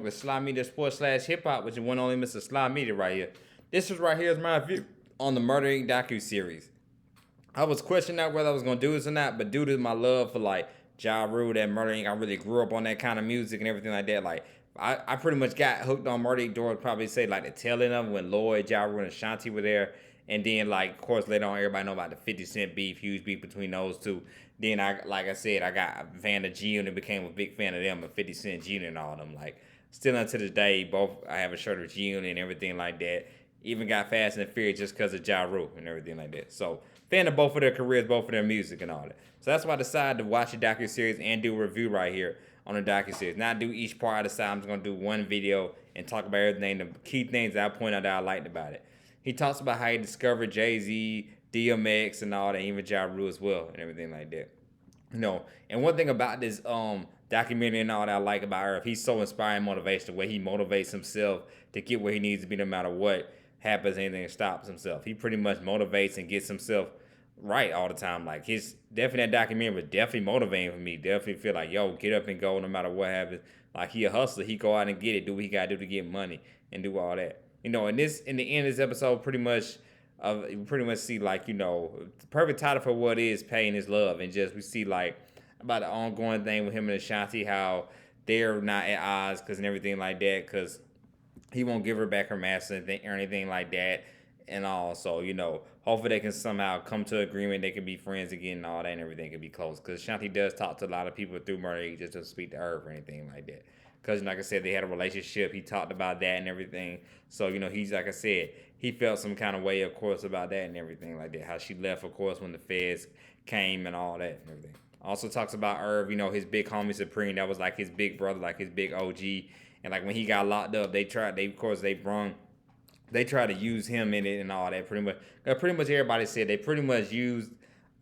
with Sly Media Sports / Hip Hop, which is one only Mr. Sly Media right here. This is right here is my review on the Murder Inc. docu series. I was questioning out whether I was gonna do this or not, but due to my love for like Ja Rule, that Murder Inc., I really grew up on that kind of music and everything like that. Like I pretty much got hooked on Murder Inc. Would probably say like the tail end of when Lloyd, Ja Rule, and Ashanti were there. And then like of course later on everybody know about the 50 Cent beef, huge beef between those two. Then like I said, I got a fan of G Unit and became a big fan of them and 50 Cent G Unit and all them. Like still unto this day, both I have a shirt of G Unit and everything like that. Even got Fast and Furious just because of Ja Rule and everything like that. So fan of both of their careers, both of their music and all that. So that's why I decided to watch the docu-series and do a review right here on the docu-series. Not do each part. I decided I'm just going to do one video and talk about everything, the key things that I point out that I liked about it. He talks about how he discovered Jay-Z, DMX, and all that, even Ja Rule as well, and everything like that. And one thing about this documentary and all that I like about Irv, he's so inspiring, motivational, the way he motivates himself to get where he needs to be no matter what happens, anything stops himself. He pretty much motivates and gets himself right all the time. Like his definitely that documentary was definitely motivating for me. Definitely feel like, yo, get up and go no matter what happens. Like he a hustler. He go out and get it, do what he gotta do to get money and do all that. And this in the end of this episode you pretty much see like, the perfect title for what is Paying His Love. And just we see like about the ongoing thing with him and Ashanti, how they're not at odds because and everything like that, because he won't give her back her master or anything like that and all. So, hopefully they can somehow come to an agreement. They can be friends again and all that and everything can be close. Because Shanti does talk to a lot of people through Murder. He just doesn't speak to her or anything like that. Because, like I said, they had a relationship. He talked about that and everything. So, he's, like I said, he felt some kind of way, of course, about that and everything like that. How she left, of course, when the feds came and all that and everything. Also talks about Irv, his big homie Supreme. That was like his big brother, like his big OG. And like when he got locked up, they tried to use him in it and all that. Pretty much everybody said they pretty much used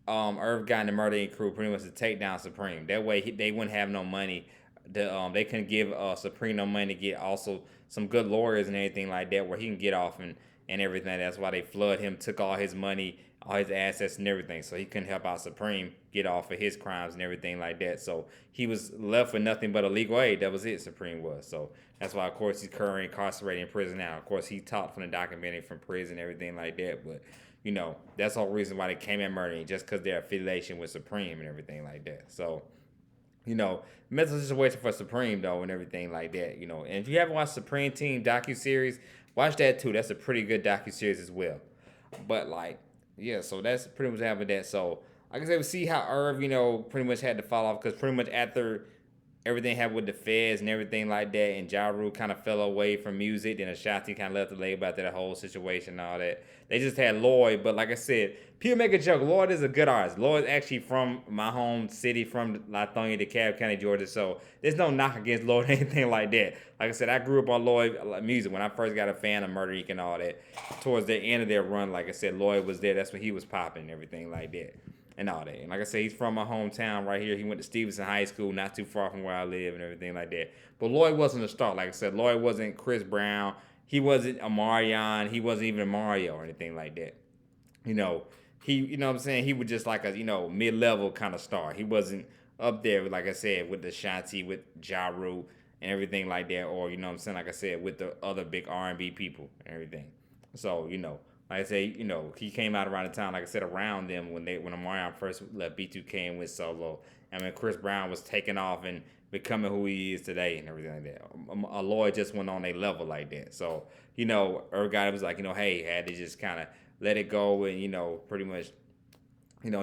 Irv Guy and the Murder Inc. crew pretty much to take down Supreme. That way they wouldn't have no money. They couldn't give Supreme no money to get also some good lawyers and everything like that where he can get off and everything. That's why they flood him, took all his money, all his assets and everything. So he couldn't help out Supreme get off of his crimes and everything like that. So he was left with nothing but a legal aid. That was it, Supreme was. So that's why, of course, he's currently incarcerated in prison now. Of course, he talked from the documentary from prison and everything like that. But, that's the whole reason why they came at murdering, just because their affiliation with Supreme and everything like that. So, mental situation for Supreme, though, and everything like that, And if you haven't watched Supreme Team docu-series, watch that, too. That's a pretty good docu-series as well. But, yeah, so that's pretty much happened that. So, like I said, we see how Irv, pretty much had to fall off because pretty much after everything happened with the feds and everything like that, and Ja Rule kind of fell away from music, then Ashanti kind of left the label after that whole situation and all that. They just had Lloyd, but like I said, people make a joke. Lloyd is a good artist. Lloyd's actually from my home city, from Lithonia, DeKalb County, Georgia, so there's no knock against Lloyd or anything like that. Like I said, I grew up on Lloyd music when I first got a fan of Murder Inc. and all that. Towards the end of their run, like I said, Lloyd was there. That's when he was popping and everything like that. And all that. And like I said, he's from my hometown right here. He went to Stevenson High School, not too far from where I live and everything like that. But Lloyd wasn't a star. Like I said, Lloyd wasn't Chris Brown. He wasn't a Marion. He wasn't even a Mario or anything like that. What I'm saying? He was just like a, mid-level kind of star. He wasn't up there, like I said, with the Shanti, with Ja Rule and everything like that. Or, what I'm saying, like I said, with the other big R&B people and everything. So, like I say, he came out around the time, like I said, around them when Omarion first left B2K and went solo. I mean, Chris Brown was taking off and becoming who he is today and everything like that. Lloyd just went on a level like that. So, Irv Gotti was like, hey, had to just kind of let it go and, pretty much,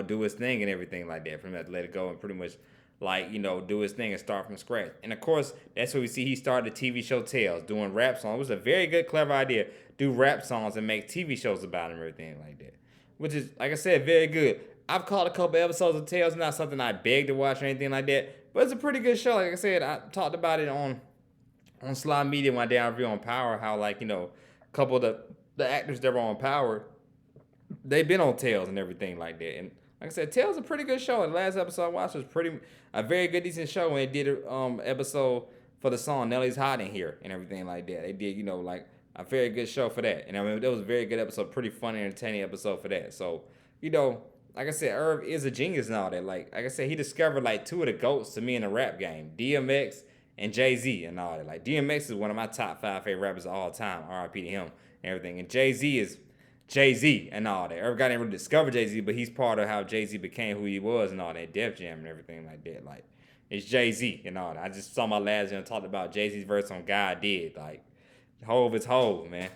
do his thing and everything like that. Pretty much let it go and pretty much do his thing and start from scratch. And of course, that's what we see. He started the TV show Tales, doing rap songs. It was a very good, clever idea. Do rap songs and make TV shows about him and everything like that. Which is, like I said, very good. I've caught a couple episodes of Tales, not something I beg to watch or anything like that. But it's a pretty good show. Like I said, I talked about it on Sly Media when I did a review on Power, how a couple of the actors that were on Power, they've been on Tales and everything like that. And like I said, Tales is a pretty good show. The last episode I watched was a very good, decent show. When they did an episode for the song Nelly's Hot in Here and everything like that. They did, a very good show for that. And I mean, that was a very good episode, pretty funny, entertaining episode for that. So, like I said, Irv is a genius and all that. Like I said, he discovered two of the GOATs to me in the rap game, DMX and Jay-Z and all that. Like DMX is one of my top 5 favorite rappers of all time. R.I.P. to him and everything. And Jay-Z is Jay-Z and all that. Everybody didn't really discover Jay-Z, but he's part of how Jay-Z became who he was and all that. Def Jam and everything like that. Like it's Jay-Z and all that. I just saw my last and talked about Jay-Z's verse on God Did. Like Hove is Hove, man.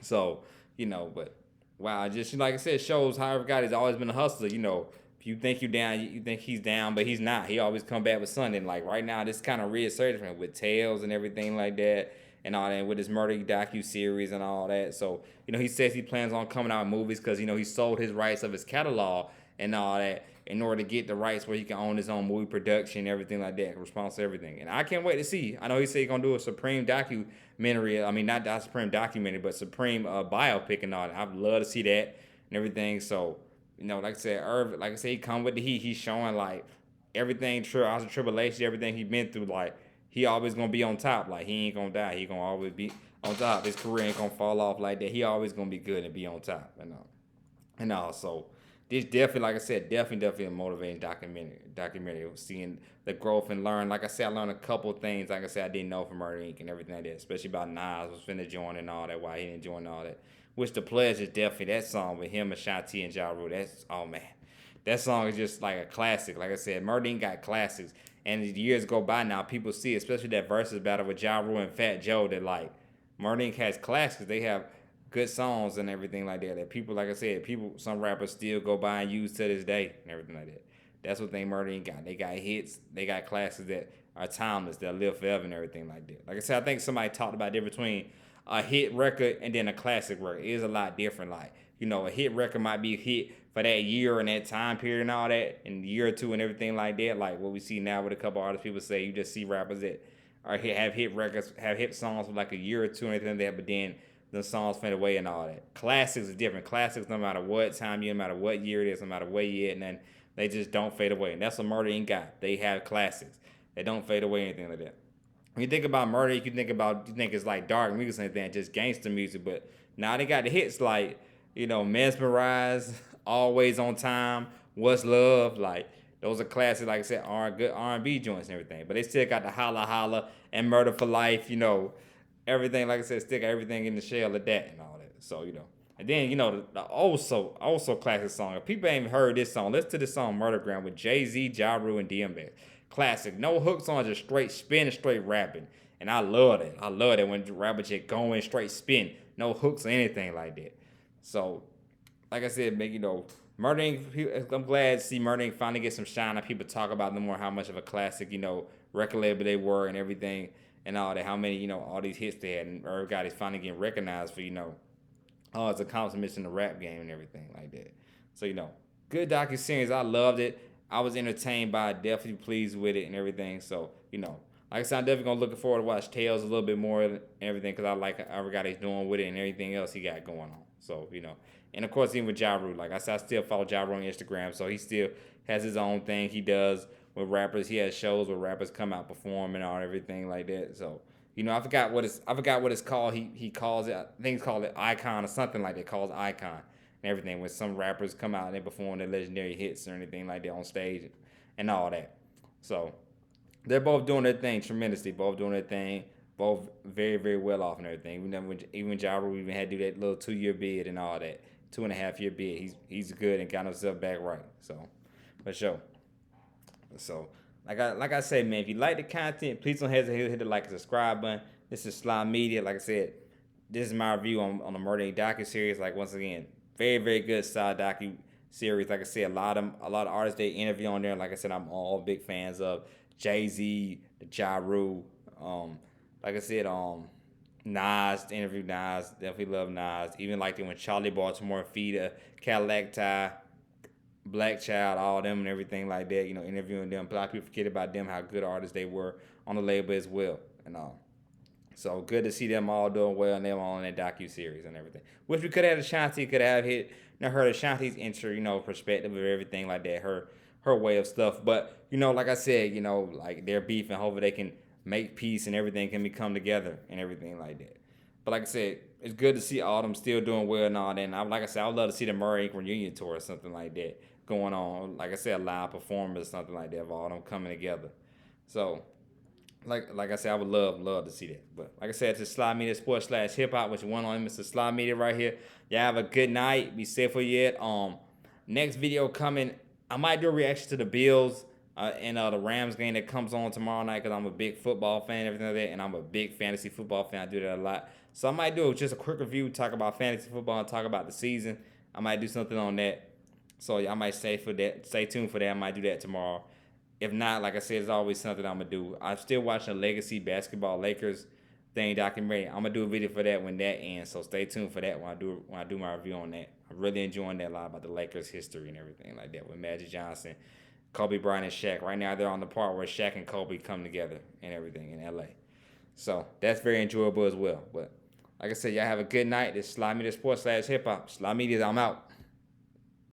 So, but wow, just like I said, shows how everybody's always been a hustler. If you think you down, you think he's down, but he's not. He always come back with something. Like right now, this kind of reasserted for him with Tales and everything like that, and all that, with his Murder docu series and all that. So, he says he plans on coming out with movies because he sold his rights of his catalog and all that in order to get the rights where he can own his own movie production, everything like that, response to everything. And I can't wait to see. I know he said he's gonna do a Supreme documentary. I mean, not that Supreme documentary, but Supreme biopic and all that. I'd love to see that and everything. So, like I said, Irv, like I said, he come with the heat. He's showing like everything, trials and tribulations, everything he been through. Like he always gonna be on top. Like he ain't gonna die. He gonna always be on top. His career ain't gonna fall off like that. He always gonna be good and be on top. And also this definitely, like I said, definitely a motivating documentary. Seeing the growth and learn. Like I said, I learned a couple things. Like I said, I didn't know from Murder Inc. and everything like that, especially about Nas was finna join and all that. Why he didn't join all that. Which the pledge is definitely that song with him, Ashanti, and Ja Rule. That's man, that song is just like a classic. Like I said, Murder Inc. got classics, and as years go by now, people see, especially that versus battle with Ja Rule and Fat Joe, that like Murder Inc. has classics. They have good songs and everything like that. That people, like I said, some rappers still go by and use to this day and everything like that. That's what they Murder Inc. got. They got hits. They got classics that are timeless. That live forever and everything like that. Like I said, I think somebody talked about the difference between a hit record and then a classic record. It is a lot different. Like, a hit record might be a hit for that year and that time period and all that, and a year or two and everything like that. Like what we see now with a couple artists, people say you just see rappers that have hit records, have hit songs for like a year or two and everything like that, but then the songs fade away and all that. Classics is different. Classics, no matter what time no matter what year it is, no matter where you at, and then they just don't fade away. And that's what Murder Inc. got. They have classics. They don't fade away, anything like that. When you think about Murder, you think it's like dark music and everything, just gangster music. But now they got the hits like, Mesmerize, Always on Time, What's Love. Like those are classics, like I said, good R&B joints and everything. But they still got the Holla Holla and Murder for Life. Everything, like I said, still got everything in the shell of that and all that. So and then the also classic song. If people ain't even heard this song, listen to this song Murdergram with Jay-Z, Ja Rule, and DMX. Classic. No hooks on, just straight spin and straight rapping. And I love it. I love it when rappers just going straight spin. No hooks or anything like that. So, like I said, Murder Inc. I'm glad to see Murder Inc. finally get some shine. People talk about them more, how much of a classic, record label they were and everything and all that. How many, all these hits they had. And everybody's finally getting recognized for, it's accomplishments in the rap game and everything like that. So, good docu-series. I loved it. I was entertained by it, definitely pleased with it and everything. So, like I said, I'm definitely going to looking forward to watch Tales a little bit more and everything because I like what he's doing with it and everything else he got going on. So, and of course, even with Ja Rule, like I said, I still follow Ja Rule on Instagram, so he still has his own thing he does with rappers. He has shows where rappers come out perform and all everything like that. So, I forgot what it's called. He calls it, I think he's called it Icon or something like that. Calls Icon and everything when some rappers come out and they perform their legendary hits or anything like that on stage and all that. So they're both doing their thing tremendously. Both doing their thing. Both very, very well off and everything. Even Ja Rule even had to do that little 2-year bid and all that. 2.5-year bid. He's good and got himself back right. So, for sure. So, like I said, man, if you like the content, please don't hesitate to hit the like and subscribe button. This is Sly Media. Like I said, this is my review on the Murder Inc. docu-series. Like, once again, very, very good style docu-series. Like I said, a lot of artists they interview on there. Like I said, I'm all big fans of Jay-Z, the Ja Rule. Like I said, Nas, interview Nas, definitely love Nas. Even liked it when Charlie Baltimore, Fida, Cadillac Ty, Black Child, all them and everything like that, interviewing them. A lot of people forget about them, how good artists they were on the label as well and all. So good to see them all doing well and them all in that docu-series and everything. Wish we could have had Ashanti, could have heard Ashanti's intro, perspective of everything like that, her way of stuff. But, like I said, like their beef and hopefully they can make peace and everything can come together and everything like that. But like I said, it's good to see all them still doing well and all that. And like I said, I would love to see the Murray Inc. reunion tour or something like that going on. Like I said, a live performance or something like that of all them coming together. So like I said, I would love to see that. But like I said, it's Sly Media Sports / Hip Hop, which one on Mr. Sly Media right here. Y'all have a good night. Be safe for yet. Next video coming. I might do a reaction to the Bills and the Rams game that comes on tomorrow night because I'm a big football fan, everything like that, and I'm a big fantasy football fan. I do that a lot. So I might do just a quick review, talk about fantasy football, and talk about the season. I might do something on that. So I might stay tuned for that. I might do that tomorrow. If not, like I said, it's always something I'm gonna do. I'm still watching the Legacy Basketball Lakers thing documentary. I'm gonna do a video for that when that ends. So stay tuned for that when I do my review on that. I'm really enjoying that a lot about the Lakers history and everything like that with Magic Johnson, Kobe Bryant, and Shaq. Right now they're on the part where Shaq and Kobe come together and everything in LA. So that's very enjoyable as well. But like I said, y'all have a good night. This is Sly Media Sports / Hip Hop. Sly Media, I'm out.